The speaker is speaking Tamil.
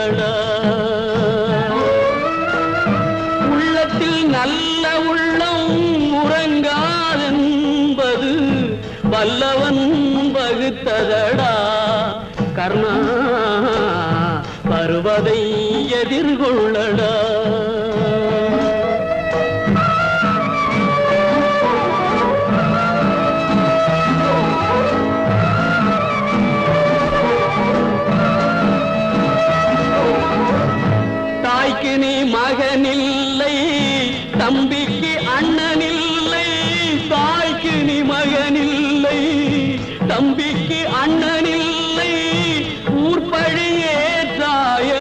கொள்ளடா. உள்ளத்தில் நல்ல உள்ளம் உறங்காதென்பது வல்லவன் வகுத்ததடா. கர்ணா வருவதை எதிர்கொள்ளடா. தாய்க்கு நீ மகனில்லை, தம்பி